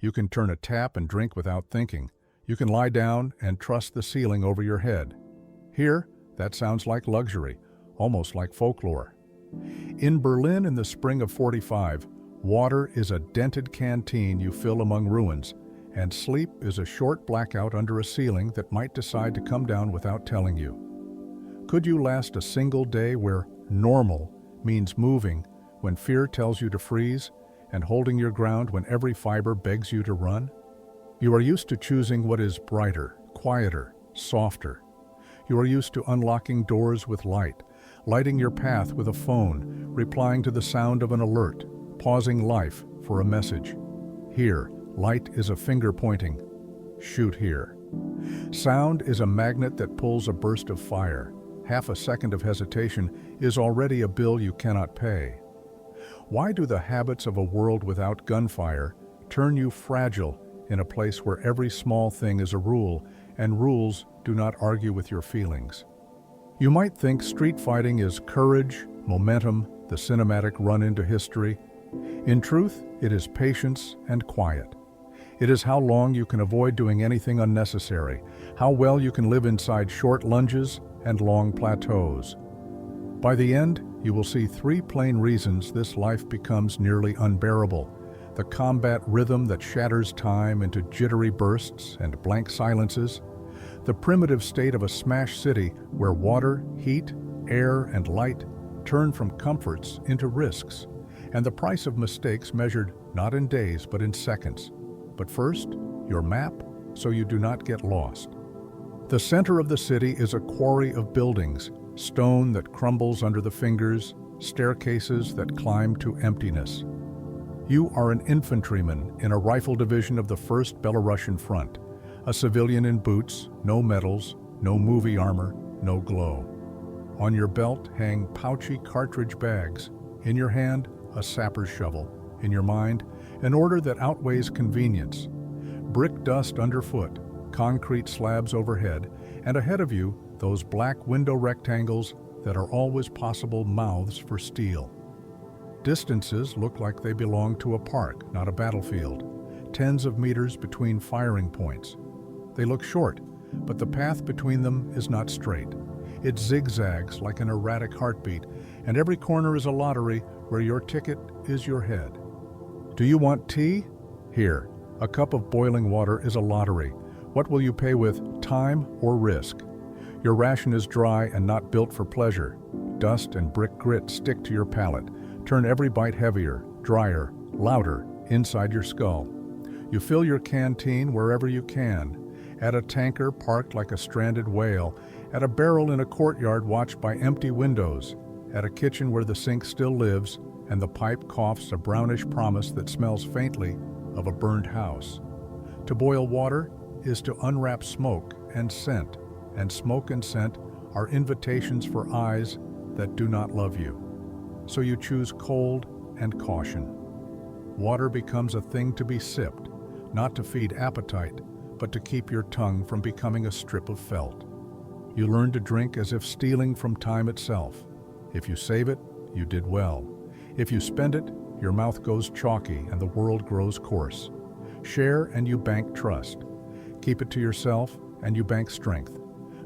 You can turn a tap and drink without thinking. You can lie down and trust the ceiling over your head. Here, that sounds like luxury, almost like folklore. In Berlin in the spring of '45, water is a dented canteen you fill among ruins, and sleep is a short blackout under a ceiling that might decide to come down without telling you. Could you last a single day where normal means moving when fear tells you to freeze, and holding your ground when every fiber begs you to run? You are used to choosing what is brighter, quieter, softer. You are used to unlocking doors with light, lighting your path with a phone, replying to the sound of an alert, pausing life for a message. Here, light is a finger pointing. Shoot here. Sound is a magnet that pulls a burst of fire. Half a second of hesitation is already a bill you cannot pay. Why do the habits of a world without gunfire turn you fragile in a place where every small thing is a rule, and rules do not argue with your feelings? You might think street fighting is courage, momentum, the cinematic run into history. In truth, it is patience and quiet. It is how long you can avoid doing anything unnecessary, how well you can live inside short lunges and long plateaus. By the end, you will see three plain reasons this life becomes nearly unbearable: the combat rhythm that shatters time into jittery bursts and blank silences, the primitive state of a smashed city where water, heat, air, and light turn from comforts into risks, and the price of mistakes measured not in days but in seconds. But first, your map, so you do not get lost. The center of the city is a quarry of buildings, stone that crumbles under the fingers, staircases that climb to emptiness. You are an infantryman in a rifle division of the 1st Belarusian Front, a civilian in boots, no medals, no movie armor, no glow. On your belt hang pouchy cartridge bags, in your hand a sapper's shovel, in your mind an order that outweighs convenience. Brick dust underfoot, concrete slabs overhead, and ahead of you those black window rectangles that are always possible mouths for steel. Distances look like they belong to a park, not a battlefield. Tens of meters between firing points. They look short, but the path between them is not straight. It zigzags like an erratic heartbeat, and every corner is a lottery where your ticket is your head. Do you want tea? Here, a cup of boiling water is a lottery. What will you pay with, time or risk? Your ration is dry and not built for pleasure. Dust and brick grit stick to your palate, turn every bite heavier, drier, louder inside your skull. You fill your canteen wherever you can, at a tanker parked like a stranded whale, at a barrel in a courtyard watched by empty windows, at a kitchen where the sink still lives and the pipe coughs a brownish promise that smells faintly of a burned house. To boil water is to unwrap smoke and scent, and smoke and scent are invitations for eyes that do not love you. So you choose cold and caution. Water becomes a thing to be sipped, not to feed appetite, but to keep your tongue from becoming a strip of felt. You learn to drink as if stealing from time itself. If you save it, you did well. If you spend it, your mouth goes chalky and the world grows coarse. Share and you bank trust. Keep it to yourself and you bank strength.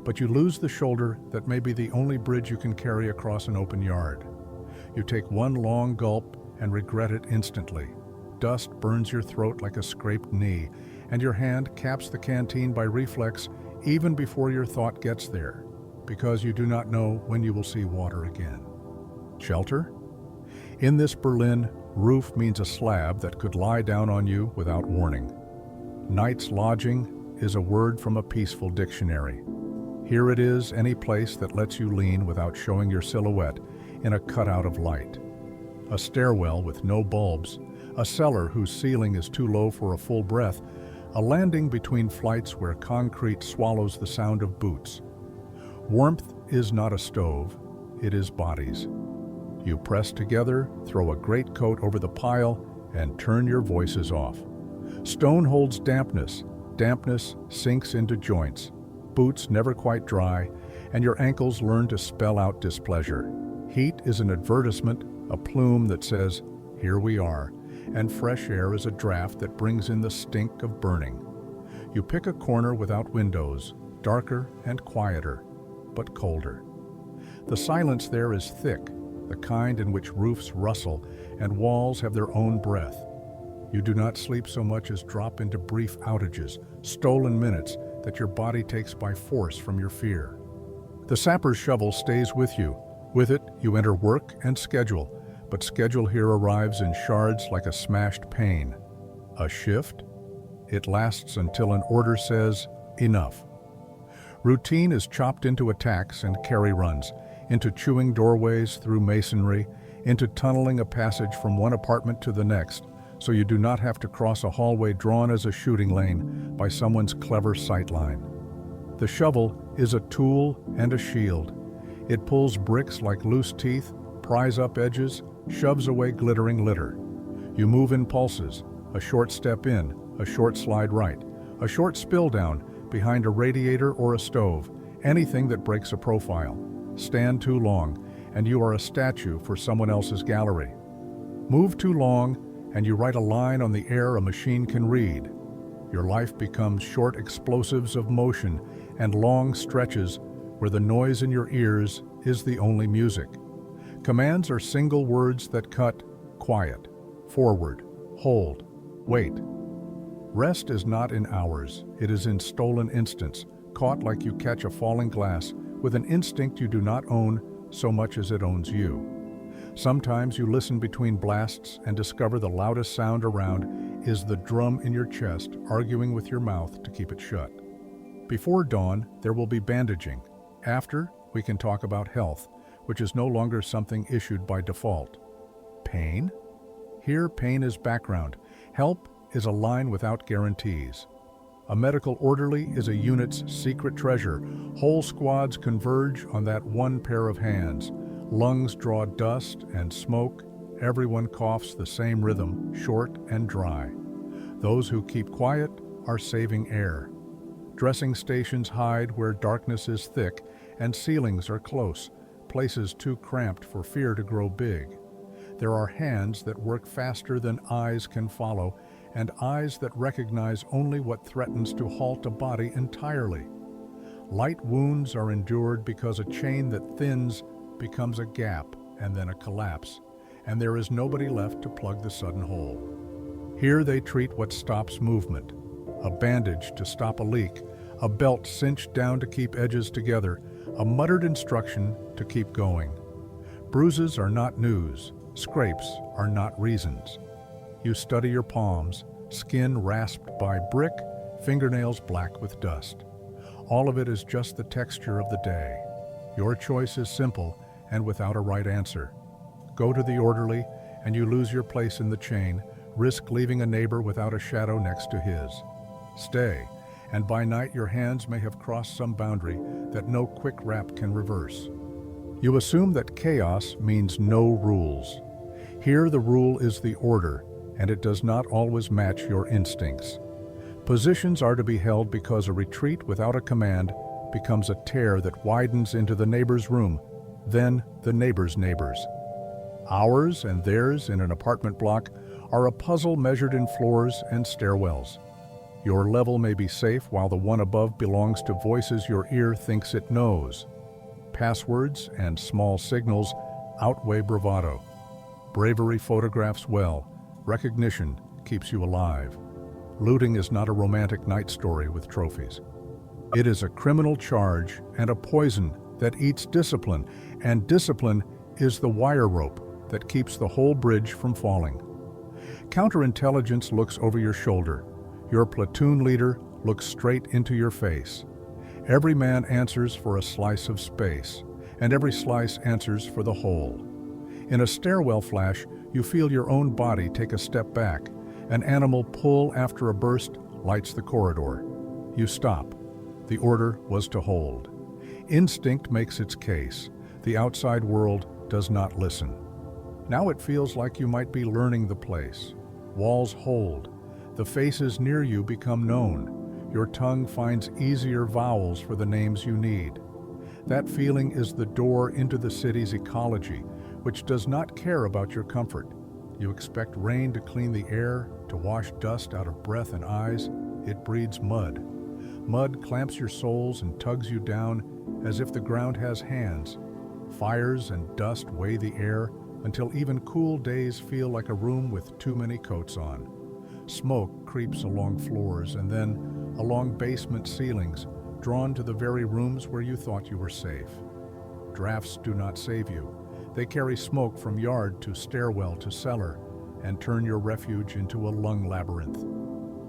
But you lose the shoulder that may be the only bridge you can carry across an open yard. You take one long gulp and regret it instantly. Dust burns your throat like a scraped knee, and your hand caps the canteen by reflex even before your thought gets there, because you do not know when you will see water again. Shelter? In this Berlin, roof means a slab that could lie down on you without warning. Night's lodging is a word from a peaceful dictionary. Here it is, any place that lets you lean without showing your silhouette in a cutout of light. A stairwell with no bulbs, a cellar whose ceiling is too low for a full breath, a landing between flights where concrete swallows the sound of boots. Warmth is not a stove, it is bodies. You press together, throw a greatcoat over the pile, and turn your voices off. Stone holds dampness. Dampness sinks into joints. Boots never quite dry, and your ankles learn to spell out displeasure. Heat is an advertisement, a plume that says, "Here we are," and fresh air is a draft that brings in the stink of burning. You pick a corner without windows, darker and quieter, but colder. The silence there is thick, the kind in which roofs rustle and walls have their own breath. You do not sleep so much as drop into brief outages, stolen minutes that your body takes by force from your fear. The sapper's shovel stays with you. With it, you enter work and schedule, but schedule here arrives in shards like a smashed pane. A shift? It lasts until an order says, enough. Routine is chopped into attacks and carry runs, into chewing doorways through masonry, into tunneling a passage from one apartment to the next, so you do not have to cross a hallway drawn as a shooting lane by someone's clever sightline. The shovel is a tool and a shield. It pulls bricks like loose teeth, pries up edges, shoves away glittering litter. You move in pulses, a short step in, a short slide right, a short spill down behind a radiator or a stove, anything that breaks a profile. Stand too long, and you are a statue for someone else's gallery. Move too long, and you write a line on the air a machine can read. Your life becomes short explosives of motion and long stretches where the noise in your ears is the only music. Commands are single words that cut: quiet, forward, hold, wait. Rest is not in hours, it is in stolen instants, caught like you catch a falling glass with an instinct you do not own so much as it owns you. Sometimes you listen between blasts and discover the loudest sound around is the drum in your chest arguing with your mouth to keep it shut. Before dawn, there will be bandaging. After, we can talk about health, which is no longer something issued by default. Pain? Here, pain is background. Help is a line without guarantees. A medical orderly is a unit's secret treasure. Whole squads converge on that one pair of hands. Lungs draw dust and smoke. Everyone coughs the same rhythm, short and dry. Those who keep quiet are saving air. Dressing stations hide where darkness is thick and ceilings are close, places too cramped for fear to grow big. There are hands that work faster than eyes can follow, and eyes that recognize only what threatens to halt a body entirely. Light wounds are endured because a chain that thins becomes a gap and then a collapse, and there is nobody left to plug the sudden hole. Here they treat what stops movement: a bandage to stop a leak, a belt cinched down to keep edges together, a muttered instruction to keep going. Bruises are not news, scrapes are not reasons. You study your palms, skin rasped by brick, fingernails black with dust. All of it is just the texture of the day. Your choice is simple and without a right answer. Go to the orderly and you lose your place in the chain, risk leaving a neighbor without a shadow next to his. Stay, and by night your hands may have crossed some boundary that no quick rap can reverse. You assume that chaos means no rules. Here the rule is the order, and it does not always match your instincts. Positions are to be held because a retreat without a command becomes a tear that widens into the neighbor's room, then the neighbor's neighbors. Ours and theirs in an apartment block are a puzzle measured in floors and stairwells. Your level may be safe while the one above belongs to voices your ear thinks it knows. Passwords and small signals outweigh bravado. Bravery photographs well. Recognition keeps you alive. Looting is not a romantic night story with trophies. It is a criminal charge and a poison that eats discipline, and discipline is the wire rope that keeps the whole bridge from falling. Counterintelligence looks over your shoulder. Your platoon leader looks straight into your face. Every man answers for a slice of space, and every slice answers for the whole. In a stairwell flash, you feel your own body take a step back. An animal pull after a burst lights the corridor. You stop. The order was to hold. Instinct makes its case. The outside world does not listen. Now it feels like you might be learning the place. Walls hold. The faces near you become known. Your tongue finds easier vowels for the names you need. That feeling is the door into the city's ecology, which does not care about your comfort. You expect rain to clean the air, to wash dust out of breath and eyes. It breeds mud. Mud clamps your soles and tugs you down as if the ground has hands. Fires and dust weigh the air until even cool days feel like a room with too many coats on. Smoke creeps along floors and then along basement ceilings, drawn to the very rooms where you thought you were safe. Drafts do not save you. They carry smoke from yard to stairwell to cellar and turn your refuge into a lung labyrinth.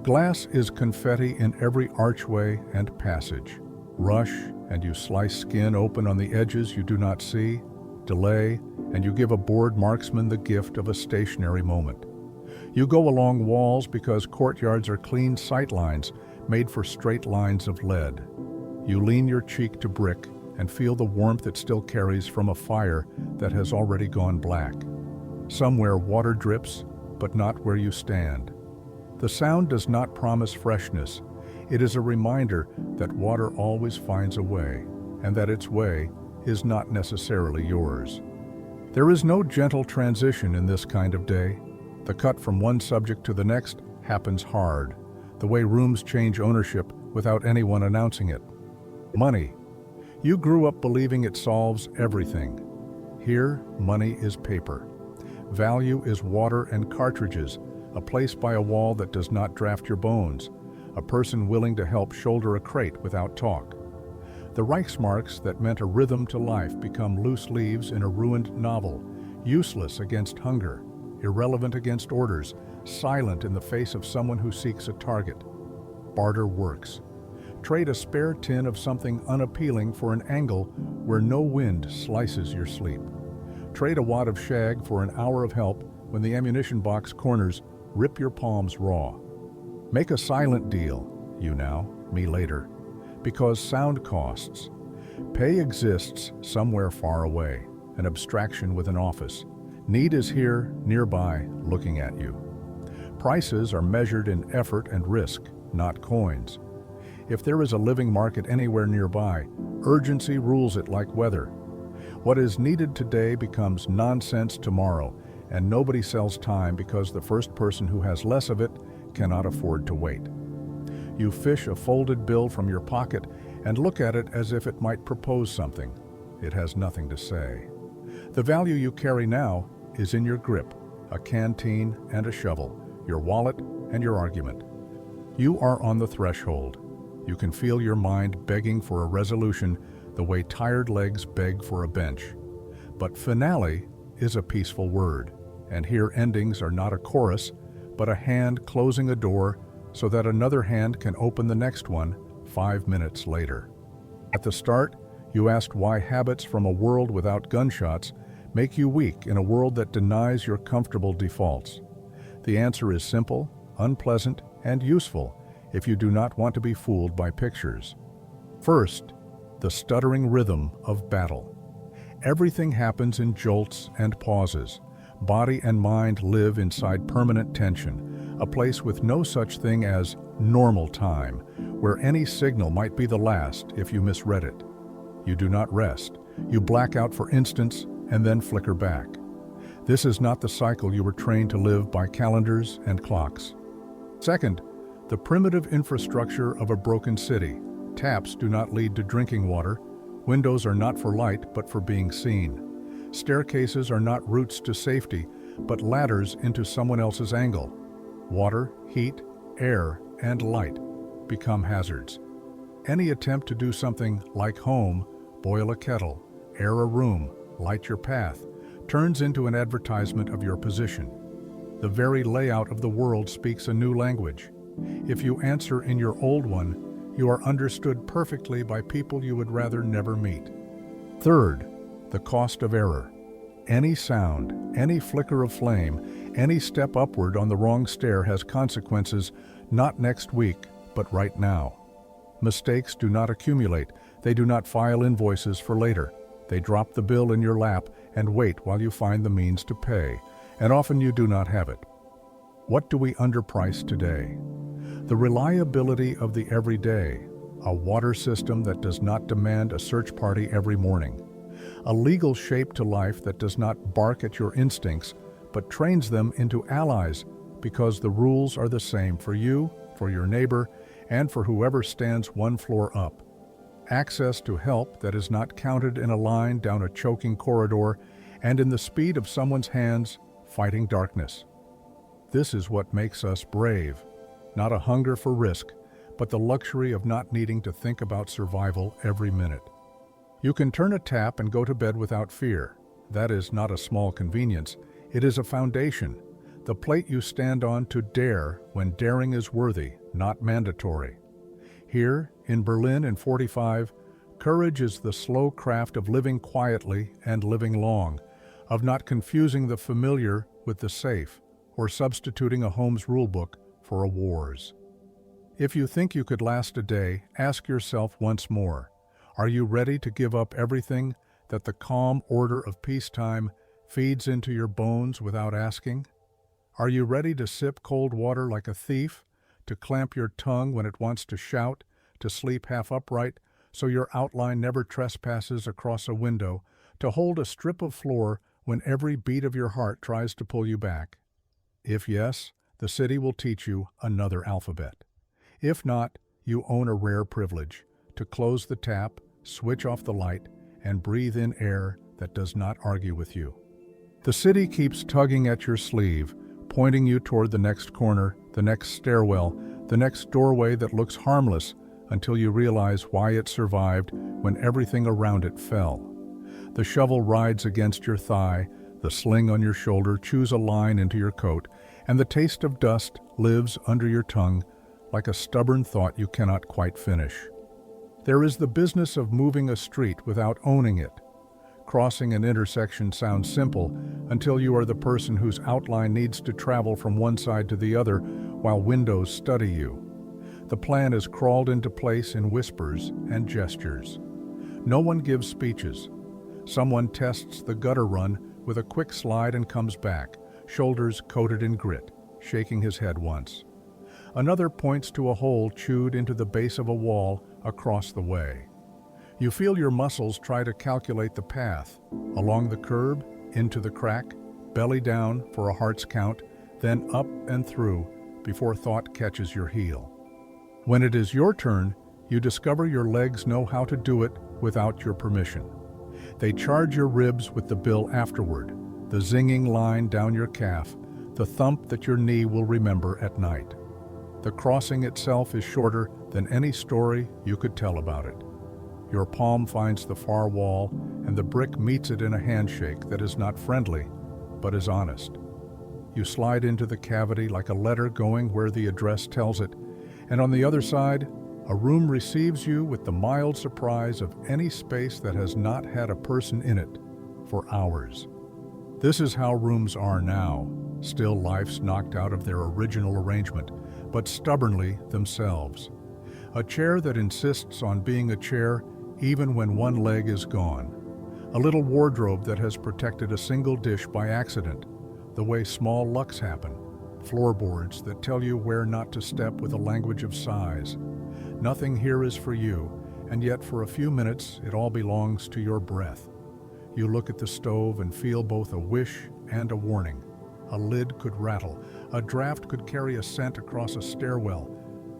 Glass is confetti in every archway and passage. Rush, and you slice skin open on the edges you do not see. Delay, and you give a bored marksman the gift of a stationary moment. You go along walls because courtyards are clean sight lines made for straight lines of lead. You lean your cheek to brick and feel the warmth it still carries from a fire that has already gone black. Somewhere water drips, but not where you stand. The sound does not promise freshness. It is a reminder that water always finds a way, and that its way is not necessarily yours. There is no gentle transition in this kind of day. The cut from one subject to the next happens hard, the way rooms change ownership without anyone announcing it. Money. You grew up believing it solves everything. Here, money is paper. Value is water and cartridges, a place by a wall that does not draft your bones, a person willing to help shoulder a crate without talk. The Reichsmarks that meant a rhythm to life become loose leaves in a ruined novel, useless against hunger, irrelevant against orders, silent in the face of someone who seeks a target. Barter works. Trade a spare tin of something unappealing for an angle where no wind slices your sleep. Trade a wad of shag for an hour of help when the ammunition box corners rip your palms raw. Make a silent deal, you now, me later, because sound costs. Pay exists somewhere far away, an abstraction with an office. Need is here, nearby, looking at you. Prices are measured in effort and risk, not coins. If there is a living market anywhere nearby, urgency rules it like weather. What is needed today becomes nonsense tomorrow, and nobody sells time because the first person who has less of it cannot afford to wait. You fish a folded bill from your pocket and look at it as if it might propose something. It has nothing to say. The value you carry now is in your grip, a canteen and a shovel, your wallet and your argument. You are on the threshold. You can feel your mind begging for a resolution the way tired legs beg for a bench. But finale is a peaceful word, and here endings are not a chorus, but a hand closing a door so that another hand can open the next one 5 minutes later. At the start, you asked why habits from a world without gunshots make you weak in a world that denies your comfortable defaults. The answer is simple, unpleasant, and useful if you do not want to be fooled by pictures. First, the stuttering rhythm of battle. Everything happens in jolts and pauses. Body and mind live inside permanent tension, a place with no such thing as normal time, where any signal might be the last if you misread it. You do not rest. You black out for instants and then flicker back. This is not the cycle you were trained to live by calendars and clocks. Second, the primitive infrastructure of a broken city. Taps do not lead to drinking water. Windows are not for light, but for being seen. Staircases are not routes to safety, but ladders into someone else's angle. Water, heat, air, and light become hazards. Any attempt to do something like home, boil a kettle, air a room, light your path, turns into an advertisement of your position. The very layout of the world speaks a new language. If you answer in your old one, you are understood perfectly by people you would rather never meet. Third, the cost of error. Any sound, any flicker of flame, any step upward on the wrong stair has consequences not next week, but right now. Mistakes do not accumulate. They do not file invoices for later. They drop the bill in your lap and wait while you find the means to pay, and often you do not have it. What do we underprice today? The reliability of the everyday, a water system that does not demand a search party every morning, a legal shape to life that does not bark at your instincts, but trains them into allies because the rules are the same for you, for your neighbor, and for whoever stands one floor up. Access to help that is not counted in a line down a choking corridor and in the speed of someone's hands fighting darkness. This is what makes us brave, not a hunger for risk, but the luxury of not needing to think about survival every minute. You can turn a tap and go to bed without fear. That is not a small convenience, it is a foundation, the plate you stand on to dare when daring is worthy, not mandatory. Here, in Berlin in '45, courage is the slow craft of living quietly and living long, of not confusing the familiar with the safe, or substituting a home's rulebook for a war's. If you think you could last a day, ask yourself once more, are you ready to give up everything that the calm order of peacetime feeds into your bones without asking? Are you ready to sip cold water like a thief, to clamp your tongue when it wants to shout, to sleep half upright so your outline never trespasses across a window, to hold a strip of floor when every beat of your heart tries to pull you back? If yes, the city will teach you another alphabet. If not, you own a rare privilege, to close the tap, switch off the light, and breathe in air that does not argue with you. The city keeps tugging at your sleeve, pointing you toward the next corner, the next stairwell, the next doorway that looks harmless until you realize why it survived when everything around it fell. The shovel rides against your thigh, the sling on your shoulder chews a line into your coat, and the taste of dust lives under your tongue like a stubborn thought you cannot quite finish. There is the business of moving a street without owning it. Crossing an intersection sounds simple until you are the person whose outline needs to travel from one side to the other while windows study you. The plan is crawled into place in whispers and gestures. No one gives speeches. Someone tests the gutter run with a quick slide and comes back, shoulders coated in grit, shaking his head once. Another points to a hole chewed into the base of a wall across the way. You feel your muscles try to calculate the path, along the curb, into the crack, belly down for a heart's count, then up and through before thought catches your heel. When it is your turn, you discover your legs know how to do it without your permission. They charge your ribs with the bill afterward, the zinging line down your calf, the thump that your knee will remember at night. The crossing itself is shorter than any story you could tell about it. Your palm finds the far wall, and the brick meets it in a handshake that is not friendly, but is honest. You slide into the cavity like a letter going where the address tells it, and on the other side, a room receives you with the mild surprise of any space that has not had a person in it for hours. This is how rooms are now, still life's knocked out of their original arrangement, but stubbornly themselves. A chair that insists on being a chair even when one leg is gone. A little wardrobe that has protected a single dish by accident, the way small lucks happen. Floorboards that tell you where not to step with a language of size. Nothing here is for you, and yet for a few minutes it all belongs to your breath. You look at the stove and feel both a wish and a warning. A lid could rattle, a draft could carry a scent across a stairwell.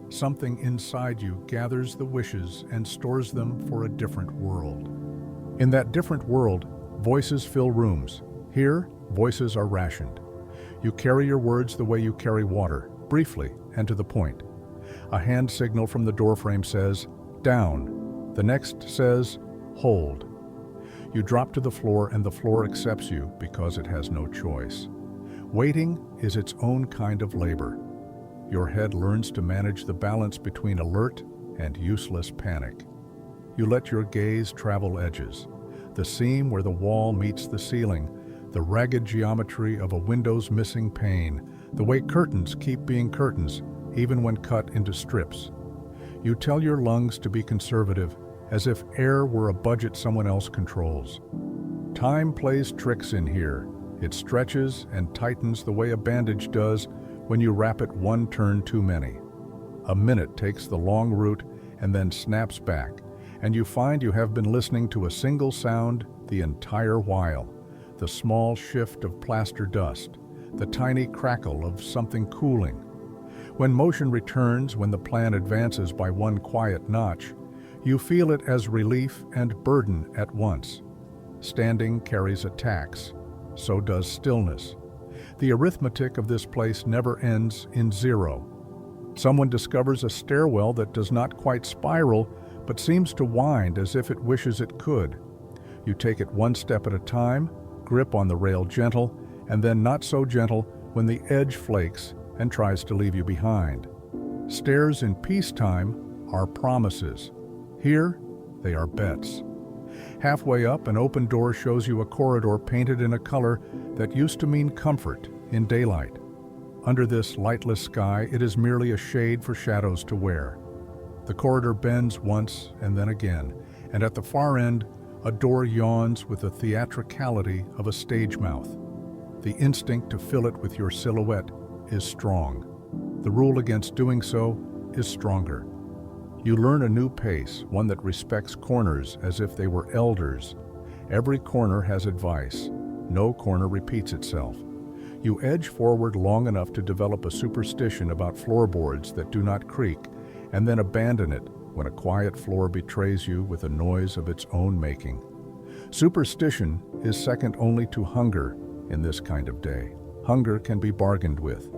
Something inside you gathers the wishes and stores them for a different world. In that different world, voices fill rooms. Here, voices are rationed. You carry your words the way you carry water, briefly and to the point. A hand signal from the doorframe says, "Down." The next says, "Hold." You drop to the floor and the floor accepts you because it has no choice. Waiting is its own kind of labor. Your head learns to manage the balance between alert and useless panic. You let your gaze travel edges, the seam where the wall meets the ceiling, the ragged geometry of a window's missing pane, the way curtains keep being curtains, even when cut into strips. You tell your lungs to be conservative, as if air were a budget someone else controls. Time plays tricks in here. It stretches and tightens the way a bandage does when you wrap it one turn too many. A minute takes the long route and then snaps back, and you find you have been listening to a single sound the entire while, the small shift of plaster dust, the tiny crackle of something cooling. When motion returns, when the plan advances by one quiet notch, you feel it as relief and burden at once. Standing carries a tax, so does stillness. The arithmetic of this place never ends in zero. Someone discovers a stairwell that does not quite spiral, but seems to wind as if it wishes it could. You take it one step at a time, grip on the rail gentle, and then not so gentle when the edge flakes and tries to leave you behind. Stairs in peacetime are promises. Here, they are bets. Halfway up, an open door shows you a corridor painted in a color that used to mean comfort in daylight. Under this lightless sky, it is merely a shade for shadows to wear. The corridor bends once and then again, and at the far end, a door yawns with the theatricality of a stage mouth. The instinct to fill it with your silhouette is strong. The rule against doing so is stronger. You learn a new pace, one that respects corners as if they were elders. Every corner has advice. No corner repeats itself. You edge forward long enough to develop a superstition about floorboards that do not creak, and then abandon it when a quiet floor betrays you with a noise of its own making. Superstition is second only to hunger in this kind of day. Hunger can be bargained with.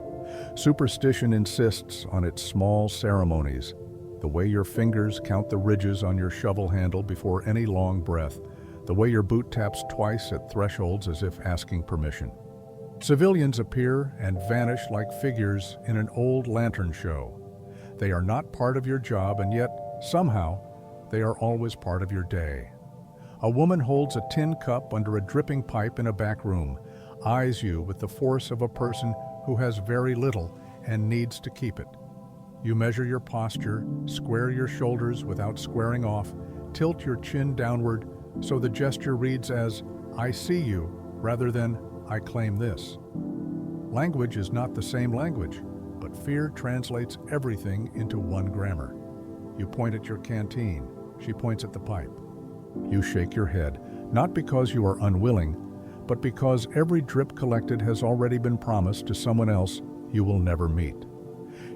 Superstition insists on its small ceremonies, the way your fingers count the ridges on your shovel handle before any long breath, the way your boot taps twice at thresholds as if asking permission. Civilians appear and vanish like figures in an old lantern show. They are not part of your job, and yet, somehow, they are always part of your day. A woman holds a tin cup under a dripping pipe in a back room, eyes you with the force of a person who has very little and needs to keep it. You measure your posture, square your shoulders without squaring off, tilt your chin downward so the gesture reads as, "I see you," rather than, "I claim this." Language is not the same language, but fear translates everything into one grammar. You point at your canteen, she points at the pipe. You shake your head, not because you are unwilling, but because every drip collected has already been promised to someone else you will never meet.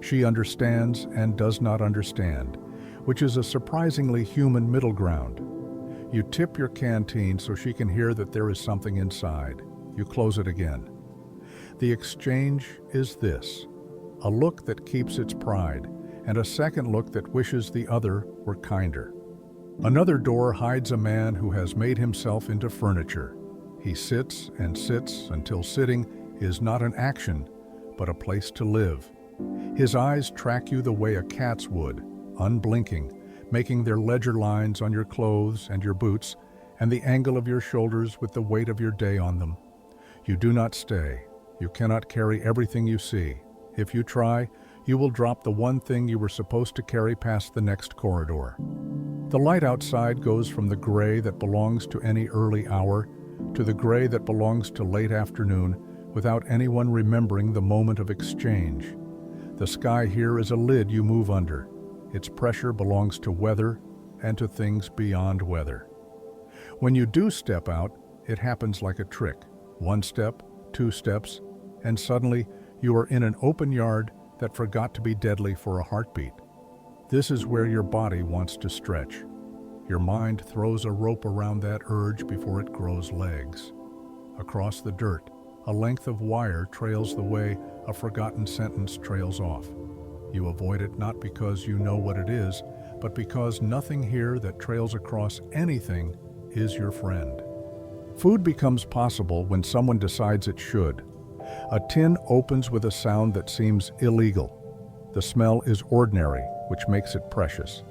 She understands and does not understand, which is a surprisingly human middle ground. You tip your canteen so she can hear that there is something inside. You close it again. The exchange is this: a look that keeps its pride, and a second look that wishes the other were kinder. Another door hides a man who has made himself into furniture. He sits and sits until sitting is not an action, but a place to live. His eyes track you the way a cat's would, unblinking, making their ledger lines on your clothes and your boots, and the angle of your shoulders with the weight of your day on them. You do not stay. You cannot carry everything you see. If you try, you will drop the one thing you were supposed to carry past the next corridor. The light outside goes from the gray that belongs to any early hour to the gray that belongs to late afternoon without anyone remembering the moment of exchange. The sky here is a lid you move under. Its pressure belongs to weather and to things beyond weather. When you do step out, it happens like a trick. One step, two steps, and suddenly you are in an open yard that forgot to be deadly for a heartbeat. This is where your body wants to stretch. Your mind throws a rope around that urge before it grows legs. Across the dirt, a length of wire trails the way a forgotten sentence trails off. You avoid it not because you know what it is, but because nothing here that trails across anything is your friend. Food becomes possible when someone decides it should. A tin opens with a sound that seems illegal. The smell is ordinary, which makes it precious.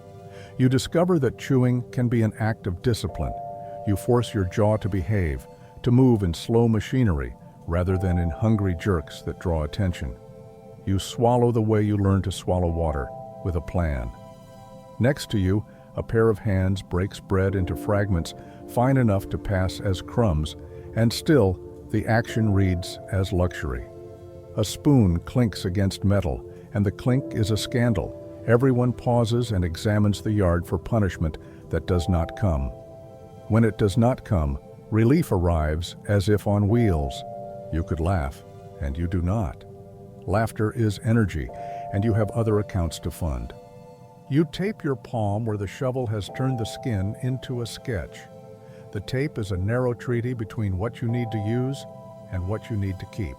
You discover that chewing can be an act of discipline. You force your jaw to behave, to move in slow machinery rather than in hungry jerks that draw attention. You swallow the way you learn to swallow water, with a plan. Next to you, a pair of hands breaks bread into fragments fine enough to pass as crumbs, and still, the action reads as luxury. A spoon clinks against metal, and the clink is a scandal. Everyone pauses and examines the yard for punishment that does not come. When it does not come, relief arrives as if on wheels. You could laugh, and you do not. Laughter is energy, and you have other accounts to fund. You tape your palm where the shovel has turned the skin into a sketch. The tape is a narrow treaty between what you need to use and what you need to keep.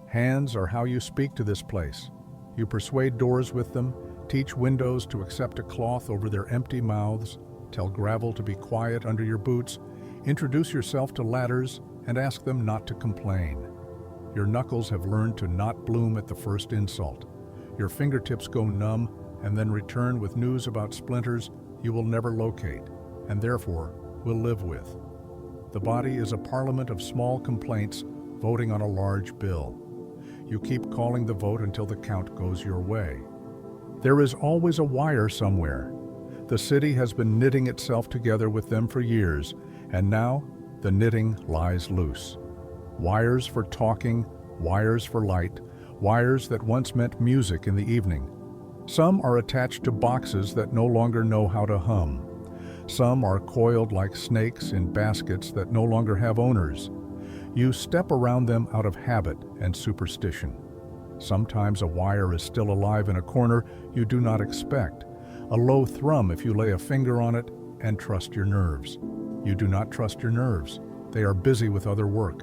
Hands are how you speak to this place. You persuade doors with them, teach windows to accept a cloth over their empty mouths, tell gravel to be quiet under your boots, introduce yourself to ladders, and ask them not to complain. Your knuckles have learned to not bloom at the first insult. Your fingertips go numb and then return with news about splinters you will never locate, and therefore will live with. The body is a parliament of small complaints voting on a large bill. You keep calling the vote until the count goes your way. There is always a wire somewhere. The city has been knitting itself together with them for years, and now the knitting lies loose. Wires for talking, wires for light, wires that once meant music in the evening. Some are attached to boxes that no longer know how to hum. Some are coiled like snakes in baskets that no longer have owners. You step around them out of habit and superstition. Sometimes a wire is still alive in a corner you do not expect, a low thrum if you lay a finger on it and trust your nerves. You do not trust your nerves. They are busy with other work.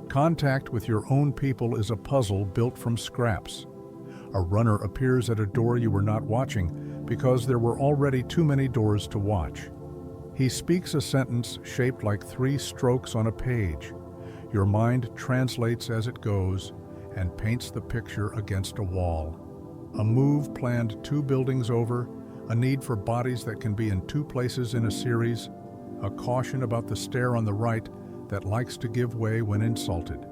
Contact with your own people is a puzzle built from scraps. A runner appears at a door you were not watching because there were already too many doors to watch. He speaks a sentence shaped like 3 strokes on a page. Your mind translates as it goes and paints the picture against a wall. A move planned 2 buildings over, a need for bodies that can be in 2 places in a series, a caution about the stair on the right that likes to give way when insulted.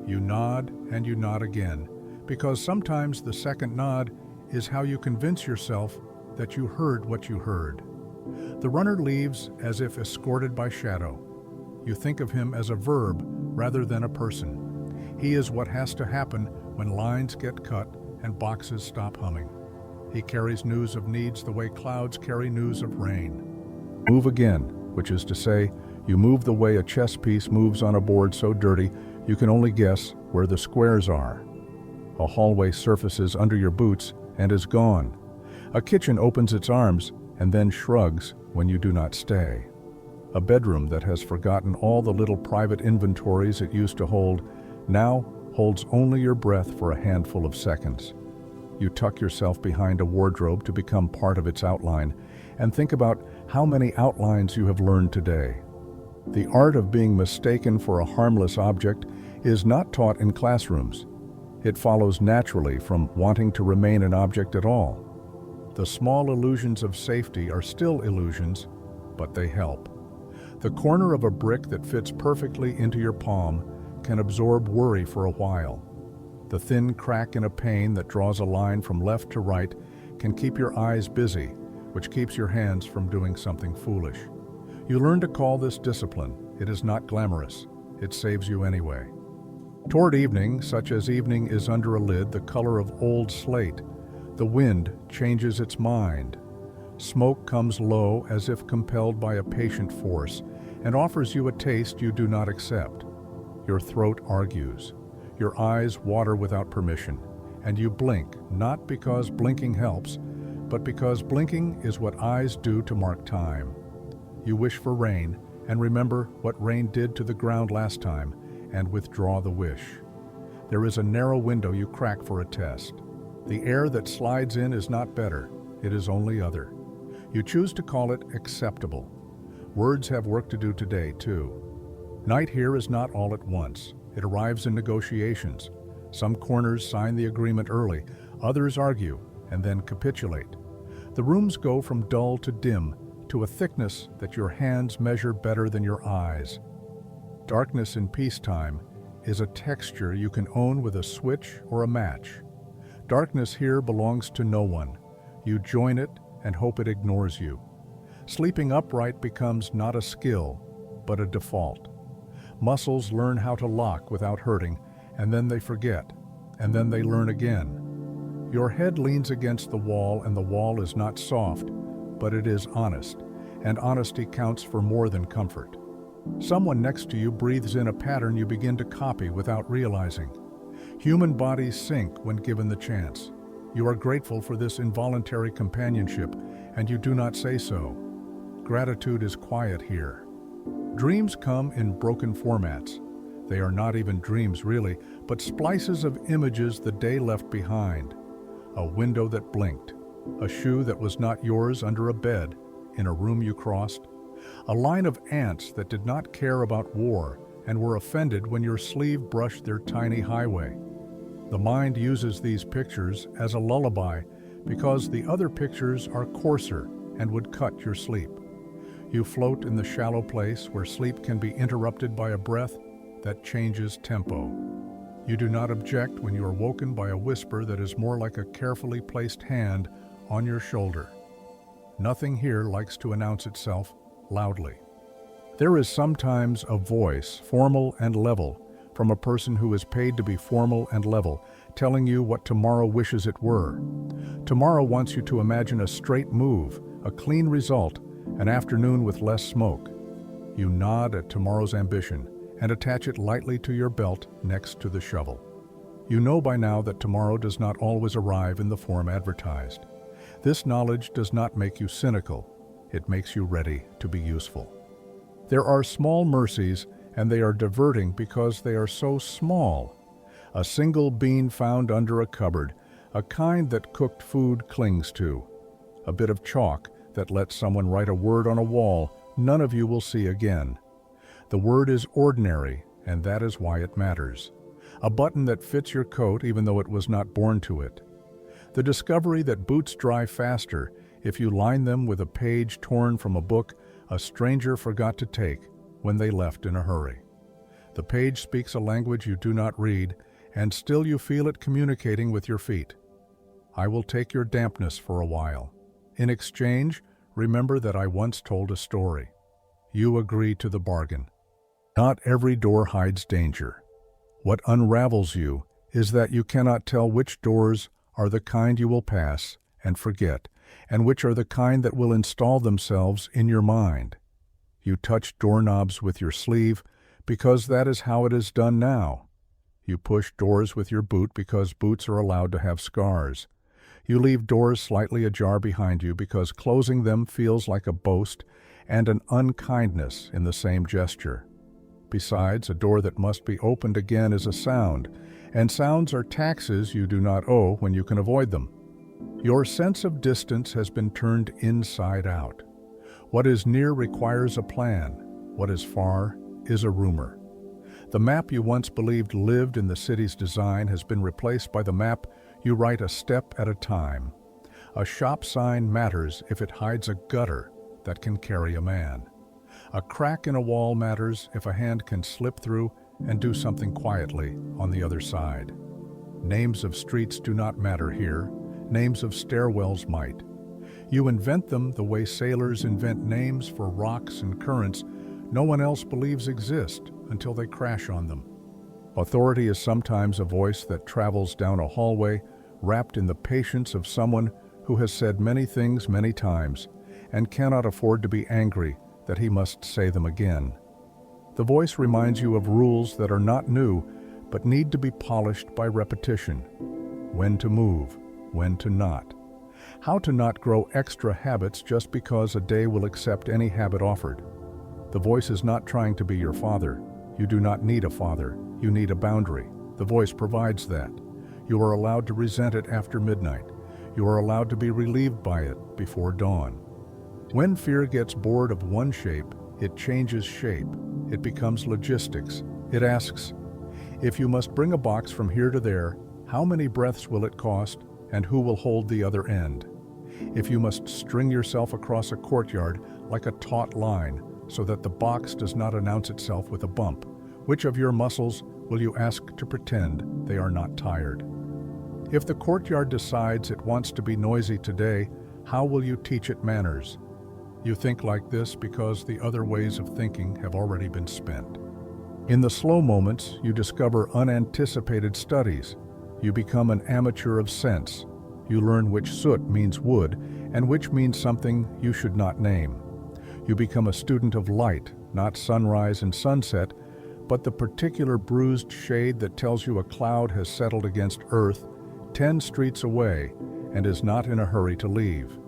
You nod and you nod again, because sometimes the second nod is how you convince yourself that you heard what you heard. The runner leaves as if escorted by shadow. You think of him as a verb rather than a person. He is what has to happen when lines get cut and boxes stop humming. He carries news of needs the way clouds carry news of rain. Move again, which is to say, you move the way a chess piece moves on a board so dirty you can only guess where the squares are. A hallway surfaces under your boots and is gone. A kitchen opens its arms and then shrugs when you do not stay. A bedroom that has forgotten all the little private inventories it used to hold now holds only your breath for a handful of seconds. You tuck yourself behind a wardrobe to become part of its outline and think about how many outlines you have learned today. The art of being mistaken for a harmless object is not taught in classrooms. It follows naturally from wanting to remain an object at all. The small illusions of safety are still illusions, but they help. The corner of a brick that fits perfectly into your palm can absorb worry for a while. The thin crack in a pane that draws a line from left to right can keep your eyes busy, which keeps your hands from doing something foolish. You learn to call this discipline. It is not glamorous. It saves you anyway. Toward evening, such as evening is under a lid the color of old slate, the wind changes its mind. Smoke comes low as if compelled by a patient force and offers you a taste you do not accept. Your throat argues. Your eyes water without permission, and you blink, not because blinking helps, but because blinking is what eyes do to mark time. You wish for rain, and remember what rain did to the ground last time, and withdraw the wish. There is a narrow window you crack for a test. The air that slides in is not better, it is only other. You choose to call it acceptable. Words have work to do today, too. Night here is not all at once. It arrives in negotiations. Some corners sign the agreement early, others argue, and then capitulate. The rooms go from dull to dim, to a thickness that your hands measure better than your eyes. Darkness in peacetime is a texture you can own with a switch or a match. Darkness here belongs to no one. You join it and hope it ignores you. Sleeping upright becomes not a skill, but a default. Muscles learn how to lock without hurting, and then they forget, and then they learn again. Your head leans against the wall, and the wall is not soft, but it is honest, and honesty counts for more than comfort. Someone next to you breathes in a pattern you begin to copy without realizing. Human bodies sink when given the chance. You are grateful for this involuntary companionship, and you do not say so. Gratitude is quiet here. Dreams come in broken formats. They are not even dreams really, but splices of images the day left behind. A window that blinked, a shoe that was not yours under a bed, in a room you crossed, a line of ants that did not care about war and were offended when your sleeve brushed their tiny highway. The mind uses these pictures as a lullaby because the other pictures are coarser and would cut your sleep. You float in the shallow place where sleep can be interrupted by a breath that changes tempo. You do not object when you are woken by a whisper that is more like a carefully placed hand on your shoulder. Nothing here likes to announce itself loudly. There is sometimes a voice, formal and level, from a person who is paid to be formal and level, telling you what tomorrow wishes it were. Tomorrow wants you to imagine a straight move, a clean result, an afternoon with less smoke. You nod at tomorrow's ambition and attach it lightly to your belt next to the shovel. You know by now that tomorrow does not always arrive in the form advertised. This knowledge does not make you cynical. It makes you ready to be useful. There are small mercies, and they are diverting because they are so small. A single bean found under a cupboard, a kind that cooked food clings to. A bit of chalk that lets someone write a word on a wall none of you will see again. The word is ordinary, and that is why it matters. A button that fits your coat even though it was not born to it. The discovery that boots dry faster if you line them with a page torn from a book a stranger forgot to take when they left in a hurry. The page speaks a language you do not read, and still you feel it communicating with your feet. I will take your dampness for a while. In exchange, remember that I once told a story. You agree to the bargain. Not every door hides danger. What unravels you is that you cannot tell which doors are the kind you will pass and forget, and which are the kind that will install themselves in your mind. You touch doorknobs with your sleeve because that is how it is done now. You push doors with your boot because boots are allowed to have scars. You leave doors slightly ajar behind you because closing them feels like a boast and an unkindness in the same gesture. Besides, a door that must be opened again is a sound, and sounds are taxes you do not owe when you can avoid them. Your sense of distance has been turned inside out. What is near requires a plan. What is far is a rumor. The map you once believed lived in the city's design has been replaced by the map you write a step at a time. A shop sign matters if it hides a gutter that can carry a man. A crack in a wall matters if a hand can slip through and do something quietly on the other side. Names of streets do not matter here. Names of stairwells might. You invent them the way sailors invent names for rocks and currents no one else believes exist until they crash on them. Authority is sometimes a voice that travels down a hallway wrapped in the patience of someone who has said many things many times and cannot afford to be angry that he must say them again. The voice reminds you of rules that are not new but need to be polished by repetition. When to move, when to not. How to not grow extra habits just because a day will accept any habit offered. The voice is not trying to be your father. You do not need a father. You need a boundary. The voice provides that. You are allowed to resent it after midnight. You are allowed to be relieved by it before dawn. When fear gets bored of one shape, it changes shape. It becomes logistics. It asks, if you must bring a box from here to there, how many breaths will it cost, and who will hold the other end? If you must string yourself across a courtyard like a taut line so that the box does not announce itself with a bump, which of your muscles will you ask to pretend they are not tired? If the courtyard decides it wants to be noisy today, how will you teach it manners? You think like this because the other ways of thinking have already been spent. In the slow moments, you discover unanticipated studies. You become an amateur of sense. You learn which soot means wood and which means something you should not name. You become a student of light, not sunrise and sunset, but the particular bruised shade that tells you a cloud has settled against earth 10 streets away and is not in a hurry to leave.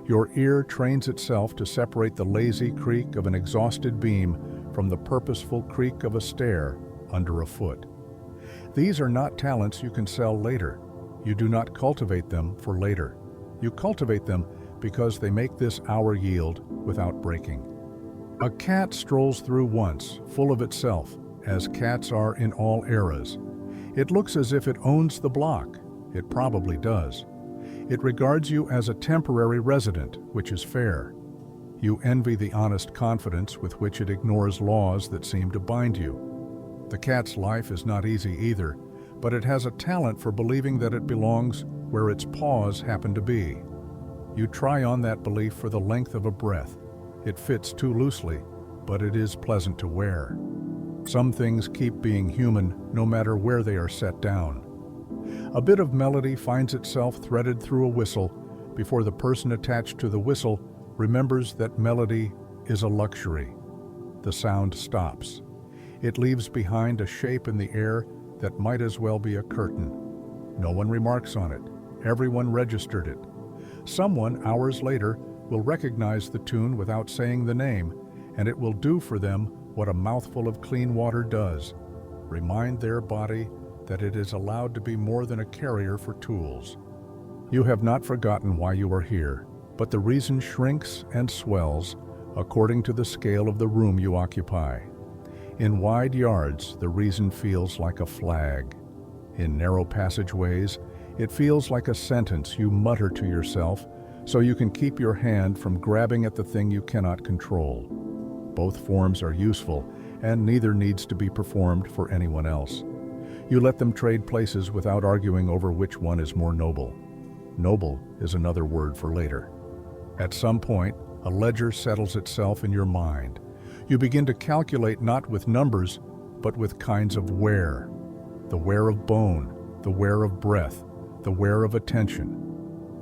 Your ear trains itself to separate the lazy creak of an exhausted beam from the purposeful creak of a stair under a foot. These are not talents you can sell later. You do not cultivate them for later. You cultivate them because they make this hour yield without breaking. A cat strolls through once, full of itself, as cats are in all eras. It looks as if it owns the block. It probably does. It regards you as a temporary resident, which is fair. You envy the honest confidence with which it ignores laws that seem to bind you. The cat's life is not easy either, but it has a talent for believing that it belongs where its paws happen to be. You try on that belief for the length of a breath. It fits too loosely, but it is pleasant to wear. Some things keep being human no matter where they are set down. A bit of melody finds itself threaded through a whistle before the person attached to the whistle remembers that melody is a luxury. The sound stops. It leaves behind a shape in the air that might as well be a curtain. No one remarks on it. Everyone registered it. Someone, hours later, will recognize the tune without saying the name, and it will do for them what a mouthful of clean water does: remind their body that it is allowed to be more than a carrier for tools. You have not forgotten why you are here, but the reason shrinks and swells according to the scale of the room you occupy. In wide yards, the reason feels like a flag. In narrow passageways, it feels like a sentence you mutter to yourself so you can keep your hand from grabbing at the thing you cannot control. Both forms are useful, and neither needs to be performed for anyone else. You let them trade places without arguing over which one is more noble. Noble is another word for later. At some point, a ledger settles itself in your mind. You begin to calculate not with numbers, but with kinds of wear. The wear of bone, the wear of breath, the wear of attention.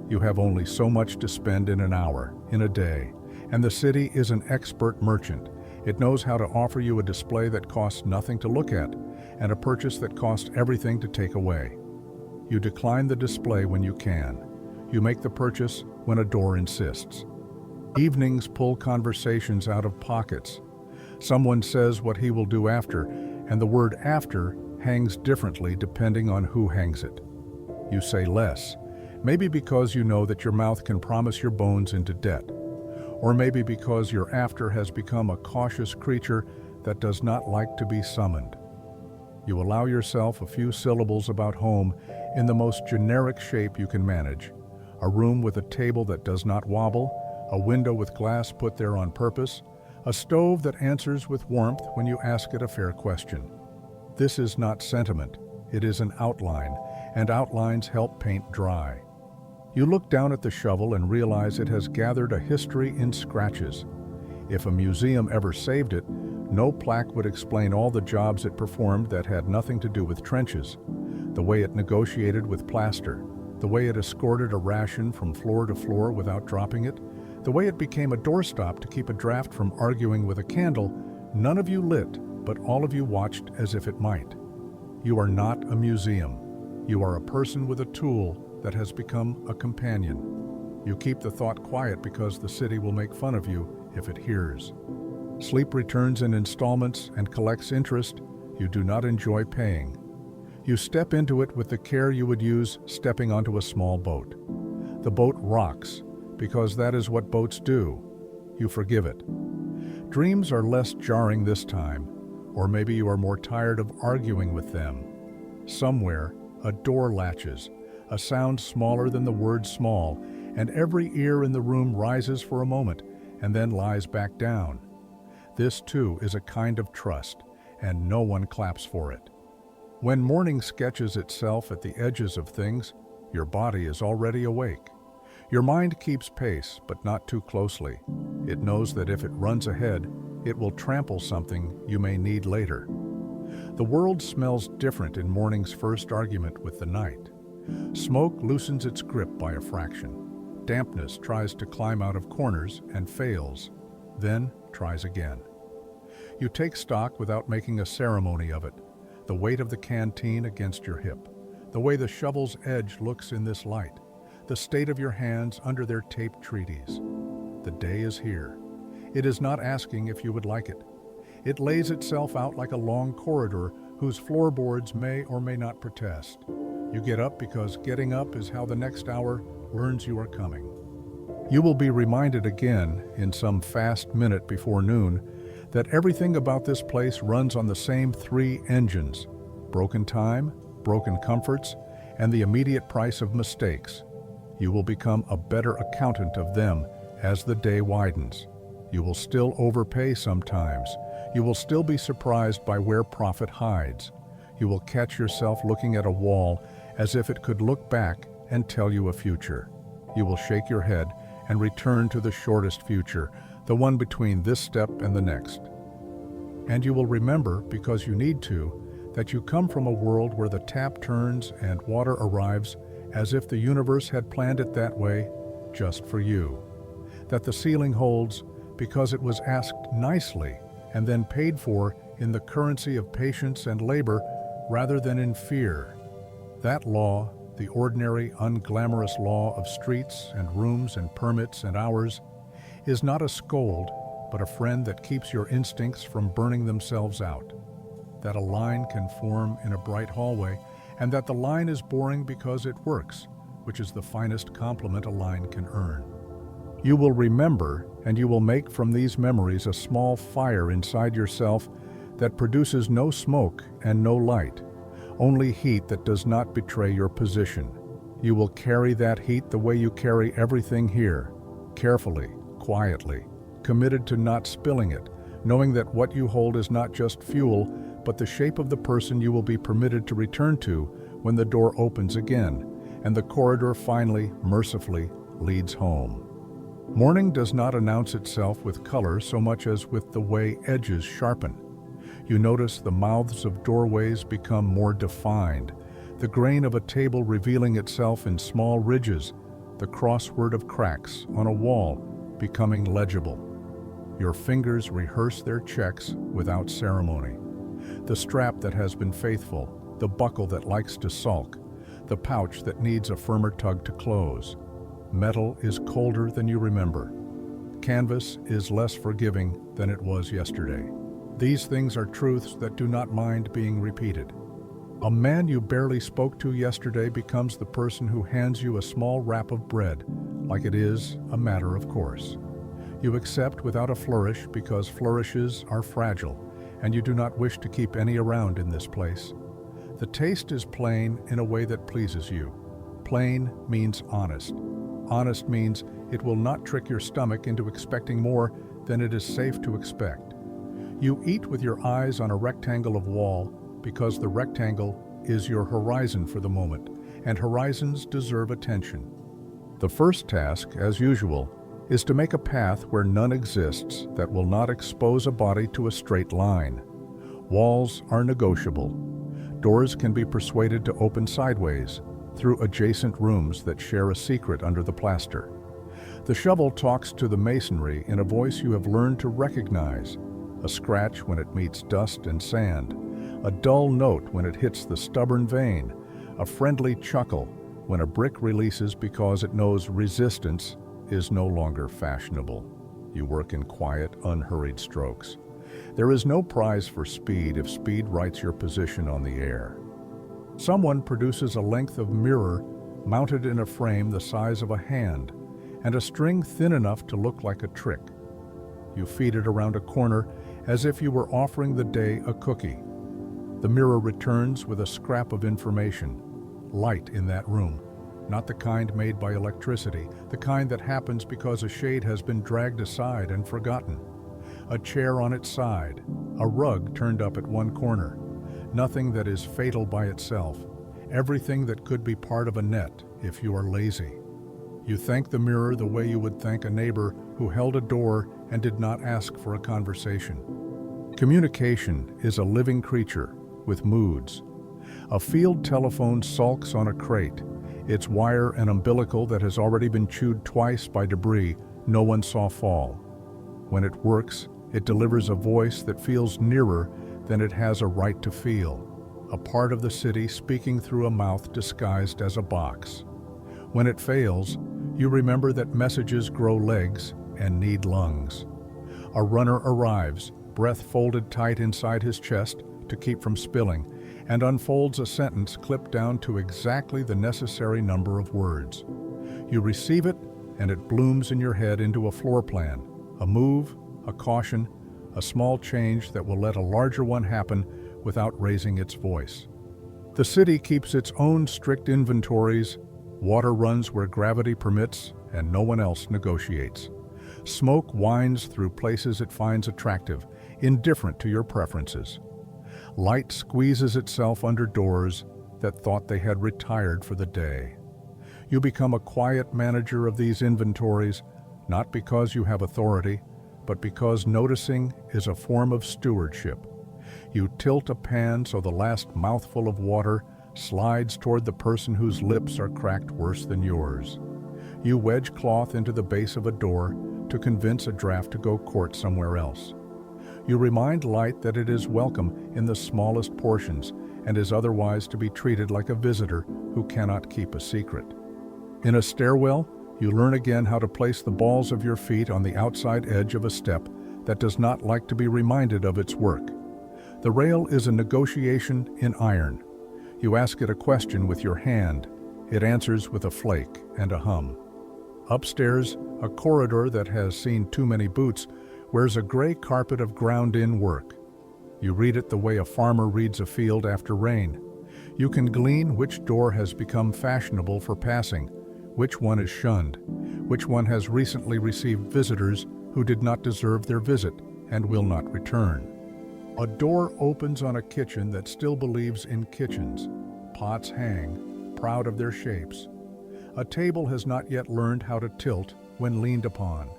You have only so much to spend in an hour, in a day, and the city is an expert merchant. It knows how to offer you a display that costs nothing to look at, and a purchase that costs everything to take away. You decline the display when you can. You make the purchase when a door insists. Evenings pull conversations out of pockets. Someone says what he will do after, and the word after hangs differently depending on who hangs it. You say less, maybe because you know that your mouth can promise your bones into debt, or maybe because your after has become a cautious creature that does not like to be summoned. You allow yourself a few syllables about home in the most generic shape you can manage: a room with a table that does not wobble, a window with glass put there on purpose, a stove that answers with warmth when you ask it a fair question. This is not sentiment, it is an outline, and outlines help paint dry. You look down at the shovel and realize it has gathered a history in scratches. If a museum ever saved it, no plaque would explain all the jobs it performed that had nothing to do with trenches: the way it negotiated with plaster, the way it escorted a ration from floor to floor without dropping it, the way it became a doorstop to keep a draft from arguing with a candle none of you lit, but all of you watched as if it might. You are not a museum. You are a person with a tool that has become a companion. You keep the thought quiet because the city will make fun of you if it hears. Sleep returns in installments and collects interest you do not enjoy paying. You step into it with the care you would use stepping onto a small boat. The boat rocks, because that is what boats do. You forgive it. Dreams are less jarring this time, or maybe you are more tired of arguing with them. Somewhere, a door latches, a sound smaller than the word small, and every ear in the room rises for a moment and then lies back down. This too is a kind of trust, and no one claps for it. When morning sketches itself at the edges of things, your body is already awake. Your mind keeps pace, but not too closely. It knows that if it runs ahead, it will trample something you may need later. The world smells different in morning's first argument with the night. Smoke loosens its grip by a fraction. Dampness tries to climb out of corners and fails, then tries again. You take stock without making a ceremony of it. The weight of the canteen against your hip, the way the shovel's edge looks in this light, the state of your hands under their taped treaties. The day is here. It is not asking if you would like it. It lays itself out like a long corridor whose floorboards may or may not protest. You get up because getting up is how the next hour learns you are coming. You will be reminded again in some fast minute before noon that everything about this place runs on the same three engines: broken time, broken comforts, and the immediate price of mistakes. You will become a better accountant of them as the day widens. You will still overpay sometimes. You will still be surprised by where profit hides. You will catch yourself looking at a wall as if it could look back and tell you a future. You will shake your head and return to the shortest future, the one between this step and the next. And you will remember, because you need to, that you come from a world where the tap turns and water arrives as if the universe had planned it that way just for you. That the ceiling holds because it was asked nicely and then paid for in the currency of patience and labor rather than in fear. That law, the ordinary, unglamorous law of streets and rooms and permits and hours, is not a scold, but a friend that keeps your instincts from burning themselves out. That a line can form in a bright hallway, and that the line is boring because it works, which is the finest compliment a line can earn. You will remember, and you will make from these memories a small fire inside yourself that produces no smoke and no light, only heat that does not betray your position. You will carry that heat the way you carry everything here, carefully, quietly, committed to not spilling it, knowing that what you hold is not just fuel, but the shape of the person you will be permitted to return to when the door opens again, and the corridor finally, mercifully, leads home. Morning does not announce itself with color so much as with the way edges sharpen. You notice the mouths of doorways become more defined, the grain of a table revealing itself in small ridges, the crossword of cracks on a wall becoming legible. Your fingers rehearse their checks without ceremony. The strap that has been faithful, the buckle that likes to sulk, the pouch that needs a firmer tug to close. Metal is colder than you remember. Canvas is less forgiving than it was yesterday. These things are truths that do not mind being repeated. A man you barely spoke to yesterday becomes the person who hands you a small wrap of bread, like it is a matter of course. You accept without a flourish because flourishes are fragile, and you do not wish to keep any around in this place. The taste is plain in a way that pleases you. Plain means honest. Honest means it will not trick your stomach into expecting more than it is safe to expect. You eat with your eyes on a rectangle of wall because the rectangle is your horizon for the moment, and horizons deserve attention. The first task, as usual, is to make a path where none exists that will not expose a body to a straight line. Walls are negotiable. Doors can be persuaded to open sideways, through adjacent rooms that share a secret under the plaster. The shovel talks to the masonry in a voice you have learned to recognize, a scratch when it meets dust and sand, a dull note when it hits the stubborn vein, a friendly chuckle when a brick releases because it knows resistance is no longer fashionable. You work in quiet, unhurried strokes. There is no prize for speed if speed writes your position on the air. Someone produces a length of mirror mounted in a frame the size of a hand and a string thin enough to look like a trick. You feed it around a corner as if you were offering the day a cookie. The mirror returns with a scrap of information. Light in that room, not the kind made by electricity, the kind that happens because a shade has been dragged aside and forgotten. A chair on its side, a rug turned up at one corner. Nothing that is fatal by itself, everything that could be part of a net if you are lazy. You thank the mirror the way you would thank a neighbor who held a door and did not ask for a conversation. Communication is a living creature with moods. A field telephone sulks on a crate, its wire and umbilical that has already been chewed twice by debris no one saw fall. When it works, It delivers a voice that feels nearer than it has a right to feel, a part of the city speaking through a mouth disguised as a box. When it fails, you remember that messages grow legs and need lungs. A runner arrives, breath folded tight inside his chest to keep from spilling, and unfolds a sentence clipped down to exactly the necessary number of words. You receive it, and it blooms in your head into a floor plan, a move, a caution, a small change that will let a larger one happen without raising its voice. The city keeps its own strict inventories. Water runs where gravity permits, and no one else negotiates. Smoke winds through places it finds attractive, indifferent to your preferences. Light squeezes itself under doors that thought they had retired for the day. You become a quiet manager of these inventories, not because you have authority, but because noticing is a form of stewardship. You tilt a pan so the last mouthful of water slides toward the person whose lips are cracked worse than yours. You wedge cloth into the base of a door to convince a draft to go court somewhere else. You remind light that it is welcome in the smallest portions and is otherwise to be treated like a visitor who cannot keep a secret. In a stairwell, you learn again how to place the balls of your feet on the outside edge of a step that does not like to be reminded of its work. The rail is a negotiation in iron. You ask it a question with your hand. It answers with a flake and a hum. Upstairs, a corridor that has seen too many boots wears a gray carpet of ground-in work. You read it the way a farmer reads a field after rain. You can glean which door has become fashionable for passing, which one is shunned, which one has recently received visitors who did not deserve their visit and will not return. A door opens on a kitchen that still believes in kitchens. Pots hang, proud of their shapes. A table has not yet learned how to tilt when leaned upon.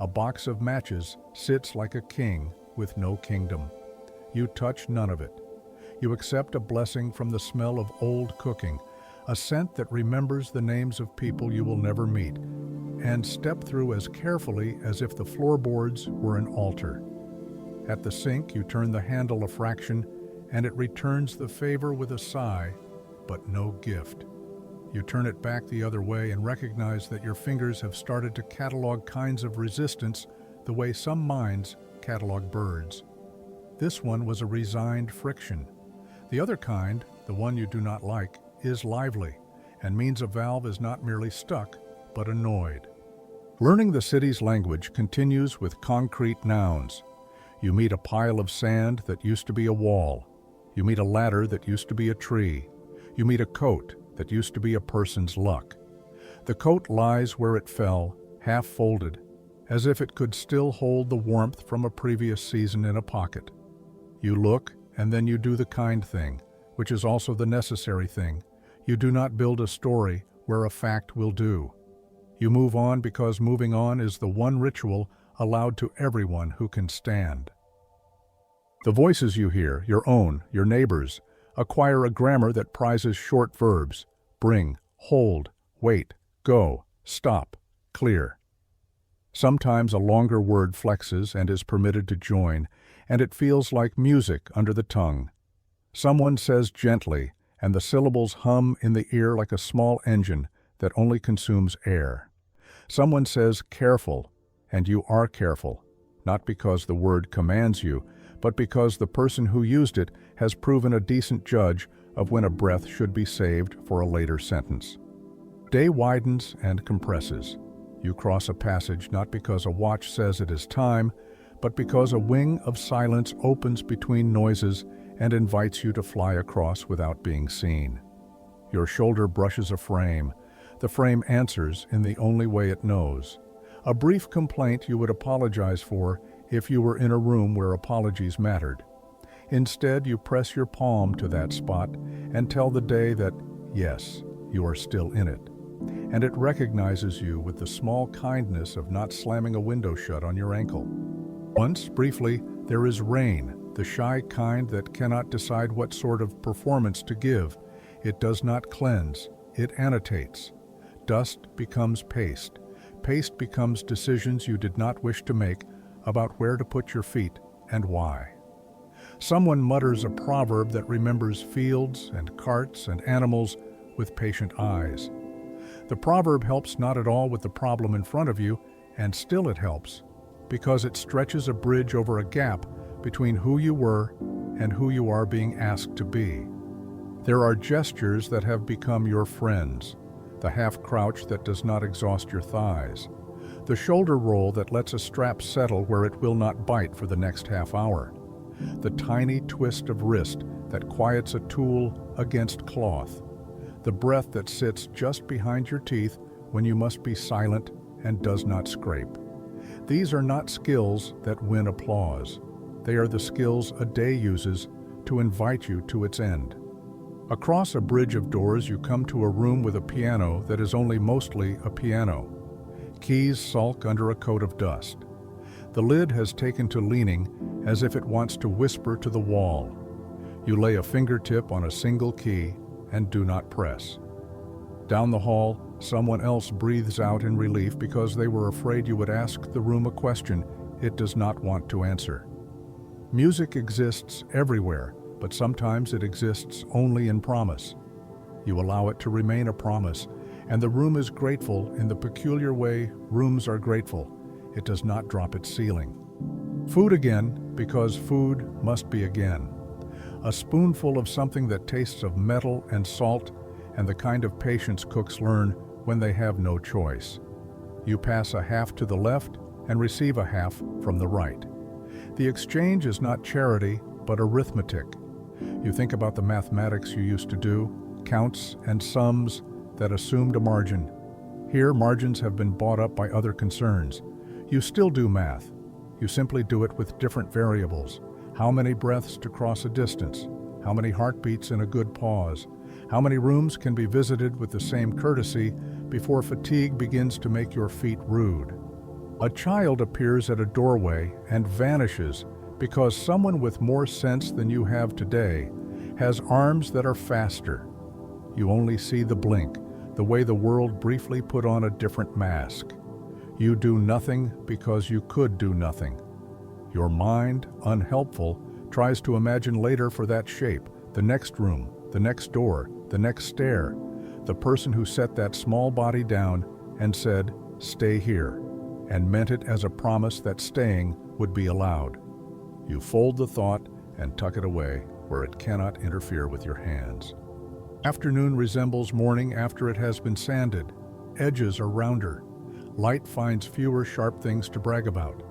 A box of matches sits like a king with no kingdom. You touch none of it. You accept a blessing from the smell of old cooking, a scent that remembers the names of people you will never meet, and step through as carefully as if the floorboards were an altar. At the sink, you turn the handle a fraction, and it returns the favor with a sigh, but no gift. You turn it back the other way and recognize that your fingers have started to catalog kinds of resistance the way some minds catalog birds. This one was a resigned friction. The other kind, the one you do not like, is lively and means a valve is not merely stuck, but annoyed. Learning the city's language continues with concrete nouns. You meet a pile of sand that used to be a wall. You meet a ladder that used to be a tree. You meet a coat that used to be a person's luck. The coat lies where it fell, half folded, as if it could still hold the warmth from a previous season in a pocket. You look, and then you do the kind thing, which is also the necessary thing. You do not build a story where a fact will do. You move on because moving on is the one ritual allowed to everyone who can stand. The voices you hear, your own, your neighbors', acquire a grammar that prizes short verbs: bring, hold, wait, go, stop, clear. Sometimes a longer word flexes and is permitted to join, and it feels like music under the tongue. Someone says gently, and the syllables hum in the ear like a small engine that only consumes air. Someone says careful, and you are careful, not because the word commands you, but because the person who used it has proven a decent judge of when a breath should be saved for a later sentence. Day widens and compresses. You cross a passage not because a watch says it is time, but because a wing of silence opens between noises and invites you to fly across without being seen. Your shoulder brushes a frame. The frame answers in the only way it knows. A brief complaint you would apologize for if you were in a room where apologies mattered. Instead, you press your palm to that spot and tell the day that, yes, you are still in it. And it recognizes you with the small kindness of not slamming a window shut on your ankle. Once, briefly, there is rain, the shy kind that cannot decide what sort of performance to give. It does not cleanse, it annotates. Dust becomes paste. Paste becomes decisions you did not wish to make, about where to put your feet and why. Someone mutters a proverb that remembers fields and carts and animals with patient eyes. The proverb helps not at all with the problem in front of you, and still it helps, because it stretches a bridge over a gap between who you were and who you are being asked to be. There are gestures that have become your friends, the half-crouch that does not exhaust your thighs, the shoulder roll that lets a strap settle where it will not bite for the next half hour, the tiny twist of wrist that quiets a tool against cloth, the breath that sits just behind your teeth when you must be silent and does not scrape. These are not skills that win applause. They are the skills a day uses to invite you to its end. Across a bridge of doors, you come to a room with a piano that is only mostly a piano. Keys sulk under a coat of dust. The lid has taken to leaning as if it wants to whisper to the wall. You lay a fingertip on a single key and do not press. Down the hall, someone else breathes out in relief because they were afraid you would ask the room a question it does not want to answer. Music exists everywhere, but sometimes it exists only in promise. You allow it to remain a promise, and the room is grateful in the peculiar way rooms are grateful. It does not drop its ceiling. Food again, because food must be again. A spoonful of something that tastes of metal and salt, and the kind of patience cooks learn when they have no choice. You pass a half to the left and receive a half from the right. The exchange is not charity, but arithmetic. You think about the mathematics you used to do, counts and sums that assumed a margin. Here, margins have been bought up by other concerns. You still do math. You simply do it with different variables. How many breaths to cross a distance? How many heartbeats in a good pause? How many rooms can be visited with the same courtesy before fatigue begins to make your feet rude? A child appears at a doorway and vanishes because someone with more sense than you have today has arms that are faster. You only see the blink, the way the world briefly put on a different mask. You do nothing because you could do nothing. Your mind, unhelpful, tries to imagine later for that shape, the next room, the next door, the next stair, the person who set that small body down and said, "Stay here," and meant it as a promise that staying would be allowed. You fold the thought and tuck it away where it cannot interfere with your hands. Afternoon resembles morning after it has been sanded. Edges are rounder. Light finds fewer sharp things to brag about.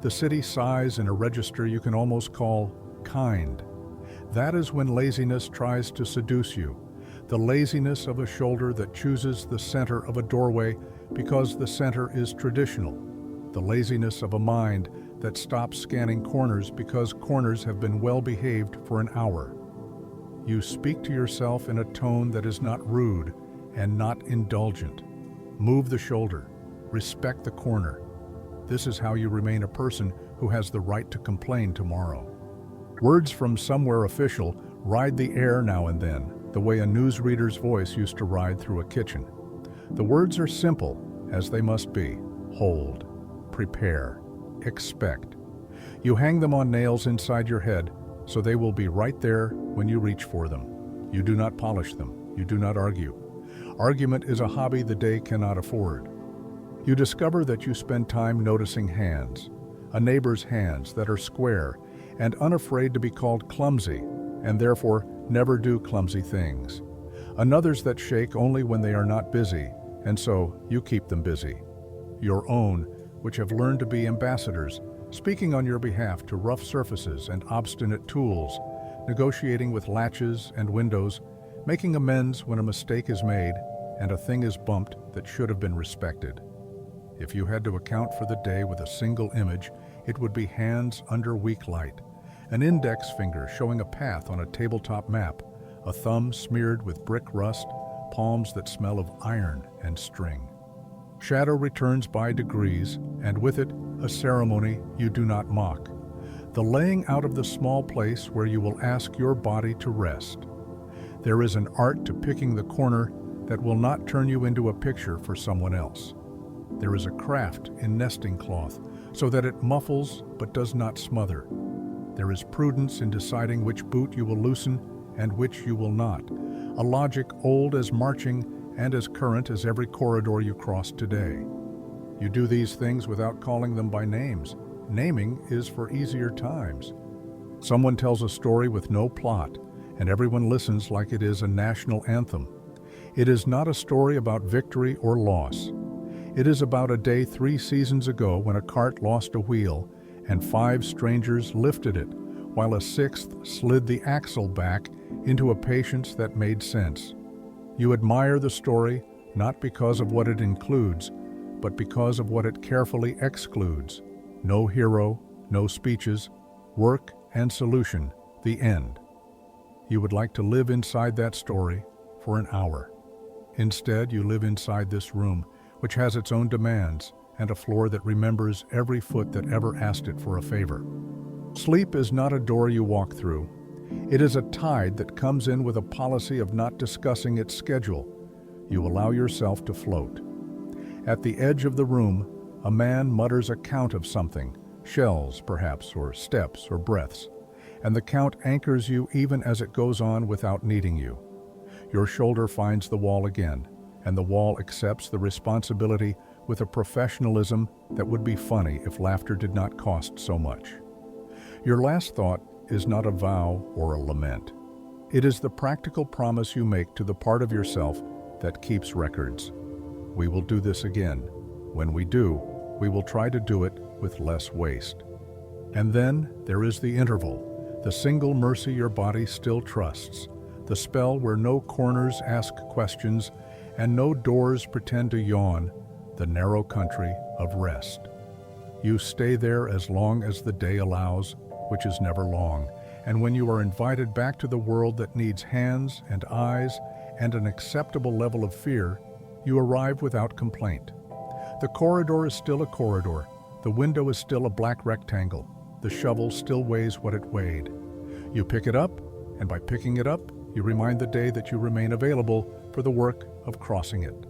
The city sighs in a register you can almost call kind. That is when laziness tries to seduce you. The laziness of a shoulder that chooses the center of a doorway because the center is traditional. The laziness of a mind that stops scanning corners because corners have been well behaved for an hour. You speak to yourself in a tone that is not rude and not indulgent. Move the shoulder. Respect the corner. This is how you remain a person who has the right to complain tomorrow. Words from somewhere official ride the air now and then, the way a newsreader's voice used to ride through a kitchen. The words are simple, as they must be. Hold, prepare, expect. You hang them on nails inside your head, so they will be right there when you reach for them. You do not polish them. You do not argue. Argument is a hobby the day cannot afford. You discover that you spend time noticing hands, a neighbor's hands that are square and unafraid to be called clumsy, and therefore never do clumsy things. Another's that shake only when they are not busy, and so you keep them busy. Your own, which have learned to be ambassadors, speaking on your behalf to rough surfaces and obstinate tools, negotiating with latches and windows, making amends when a mistake is made and a thing is bumped that should have been respected. If you had to account for the day with a single image, it would be hands under weak light, an index finger showing a path on a tabletop map, a thumb smeared with brick rust, palms that smell of iron and string. Shadow returns by degrees, and with it, a ceremony you do not mock. The laying out of the small place where you will ask your body to rest. There is an art to picking the corner that will not turn you into a picture for someone else. There is a craft in nesting cloth, so that it muffles but does not smother. There is prudence in deciding which boot you will loosen and which you will not, a logic old as marching and as current as every corridor you cross today. You do these things without calling them by names. Naming is for easier times. Someone tells a story with no plot, and everyone listens like it is a national anthem. It is not a story about victory or loss. It is about a day 3 seasons ago when a cart lost a wheel and 5 strangers lifted it, while a 6th slid the axle back into a patience that made sense. You admire the story not because of what it includes, but because of what it carefully excludes. No hero, no speeches, work and solution, the end. You would like to live inside that story for an hour. Instead, you live inside this room, which has its own demands and a floor that remembers every foot that ever asked it for a favor. Sleep is not a door you walk through. It is a tide that comes in with a policy of not discussing its schedule. You allow yourself to float. At the edge of the room, a man mutters a count of something, shells perhaps, or steps or breaths, and the count anchors you even as it goes on without needing you. Your shoulder finds the wall again, and the wall accepts the responsibility with a professionalism that would be funny if laughter did not cost so much. Your last thought is not a vow or a lament. It is the practical promise you make to the part of yourself that keeps records. We will do this again. When we do, we will try to do it with less waste. And then there is the interval, the single mercy your body still trusts, the spell where no corners ask questions and no doors pretend to yawn, the narrow country of rest. You stay there as long as the day allows, which is never long, and when you are invited back to the world that needs hands and eyes and an acceptable level of fear, you arrive without complaint. The corridor is still a corridor, the window is still a black rectangle, the shovel still weighs what it weighed. You pick it up, and by picking it up, you remind the day that you remain available for the work of crossing it.